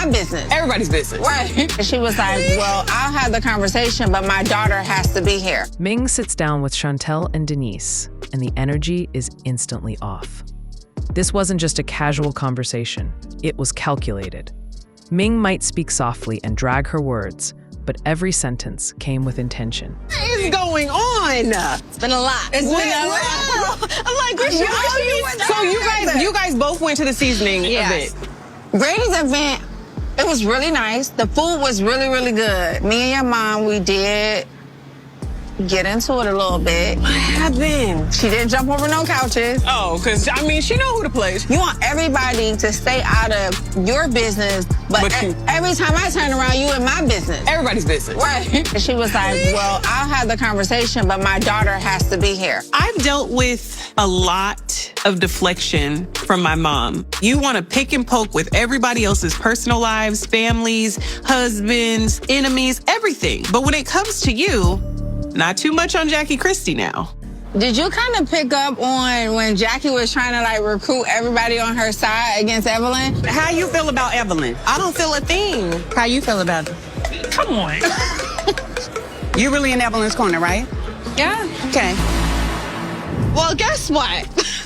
my business. Everybody's business. Right. And she was like, well, I'll have the conversation, but my daughter has to be here. Ming sits down with Chantel and Denise, and the energy is instantly off. This wasn't just a casual conversation. It was calculated. Ming might speak softly and drag her words, but every sentence came with intention. What is going on? It's been a lot. It's been a lot. I'm like, Christian, So you guys both went to the seasoning event. Brady's event, it was really nice. The food was really, really good. Me and your mom, we did get into it a little bit. What happened? She didn't jump over no couches. Oh, because, I mean, she know who to place. You want everybody to stay out of your business, but every time I turn around, you in my business. Everybody's business. Right. And she was like, well, I'll have the conversation, but my daughter has to be here. I've dealt with a lot of deflection from my mom. You want to pick and poke with everybody else's personal lives, families, husbands, enemies, everything. But when it comes to you, not too much on Jackie Christie now. Did you kind of pick up on when Jackie was trying to like recruit everybody on her side against Evelyn? How you feel about Evelyn? I don't feel a thing. How you feel about it? Come on. You really in Evelyn's corner, right? Yeah. Okay. Well, guess what?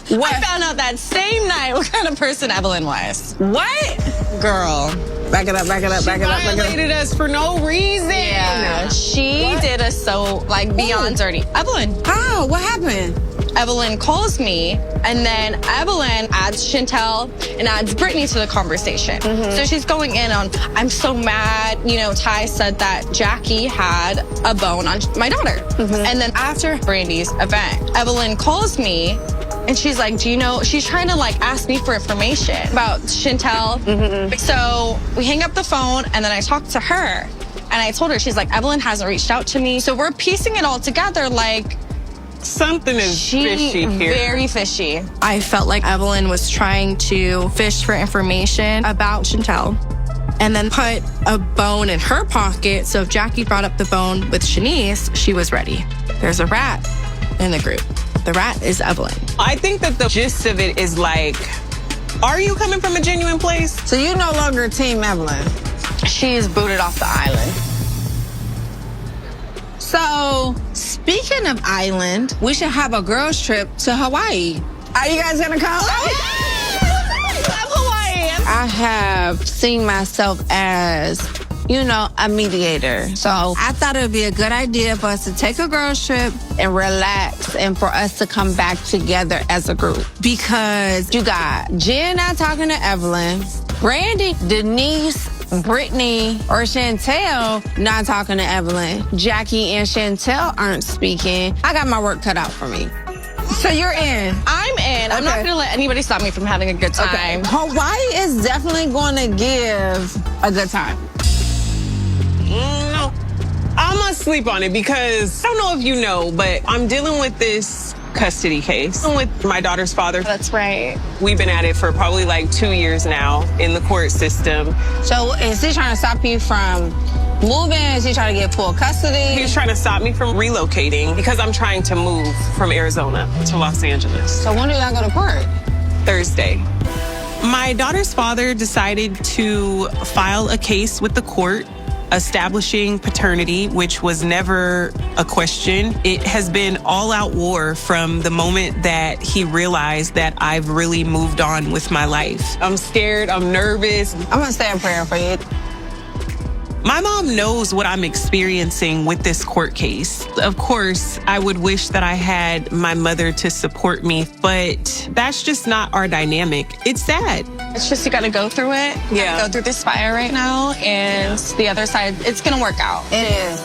What? I found out that same night what kind of person Evelyn was. What? Girl. Back it up, back it up, back it up, back it up. Violated us for no reason. Yeah. She did us so, like, beyond dirty. Evelyn. How? What happened? Evelyn calls me, and then Evelyn adds Chantel and adds Brittany to the conversation. So she's going in on, I'm so mad, you know, Ty said that Jackie had a bone on my daughter. And then after Brandy's event, Evelyn calls me, and she's like, do you know, she's trying to like ask me for information about Chantel. So we hang up the phone, and then I talk to her, and I told her, she's like, Evelyn hasn't reached out to me. So we're piecing it all together, like, Something is fishy here. Very fishy. I felt like Evelyn was trying to fish for information about Chantel and then put a bone in her pocket. So if Jackie brought up the bone with Shanice, she was ready. There's a rat in the group. The rat is Evelyn. I think that the gist of it is like, are you coming from a genuine place? So you no longer Team Evelyn. She's booted off the island. So, speaking of island, we should have a girls' trip to Hawaii. Are you guys gonna come? I have seen myself as, you know, a mediator. So I thought it would be a good idea for us to take a girls' trip and relax and for us to come back together as a group. Because you got Jen not talking to Evelyn, Brandy, Denise, Brittany, or Chantel not talking to Evelyn. Jackie and Chantel aren't speaking. I got my work cut out for me. So you're in. I'm in. I'm not going to let anybody stop me from having a good time. Okay. Hawaii is definitely going to give a good time. No, I'm gonna sleep on it because I don't know if you know, but I'm dealing with this custody case with my daughter's father. That's right. We've been at it for probably like 2 years now in the court system. So is he trying to stop you from moving? Is he trying to get full custody? He's trying to stop me from relocating because I'm trying to move from Arizona to Los Angeles. So when do y'all go to court? Thursday. My daughter's father decided to file a case with the court establishing paternity, which was never a question. It has been all-out war from the moment that he realized that I've really moved on with my life. I'm scared, I'm nervous. I'm gonna say a prayer for you. My mom knows what I'm experiencing with this court case. Of course, I would wish that I had my mother to support me, but that's just not our dynamic. It's sad. It's just you got to go through it. You gotta go through this fire right now, and the other side, it's going to work out. It is.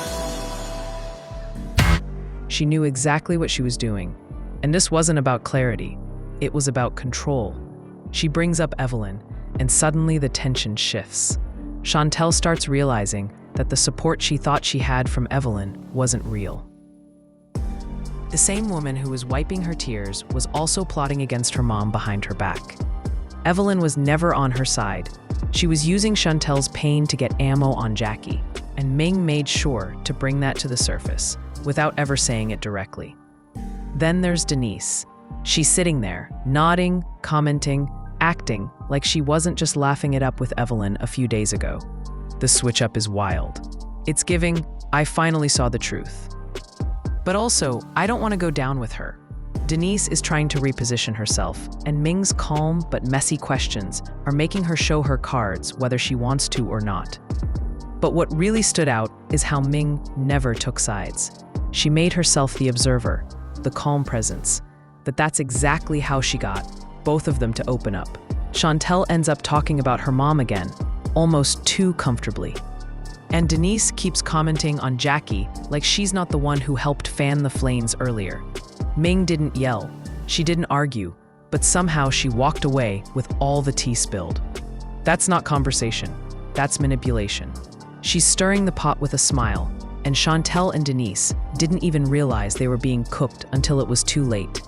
She knew exactly what she was doing. And this wasn't about clarity. It was about control. She brings up Evelyn, and suddenly the tension shifts. Chantel starts realizing that the support she thought she had from Evelyn wasn't real. The same woman who was wiping her tears was also plotting against her mom behind her back. Evelyn was never on her side. She was using Chantel's pain to get ammo on Jackie, and Ming made sure to bring that to the surface without ever saying it directly. Then there's Denise. She's sitting there, nodding, commenting, acting like she wasn't just laughing it up with Evelyn a few days ago. The switch up is wild. It's giving, I finally saw the truth. But also, I don't want to go down with her. Denise is trying to reposition herself, and Ming's calm but messy questions are making her show her cards whether she wants to or not. But what really stood out is how Ming never took sides. She made herself the observer, the calm presence. That's exactly how she got both of them to open up. Chantel ends up talking about her mom again, almost too comfortably. And Denise keeps commenting on Jackie like she's not the one who helped fan the flames earlier. Ming didn't yell, she didn't argue, but somehow she walked away with all the tea spilled. That's not conversation, that's manipulation. She's stirring the pot with a smile, and Chantel and Denise didn't even realize they were being cooked until it was too late.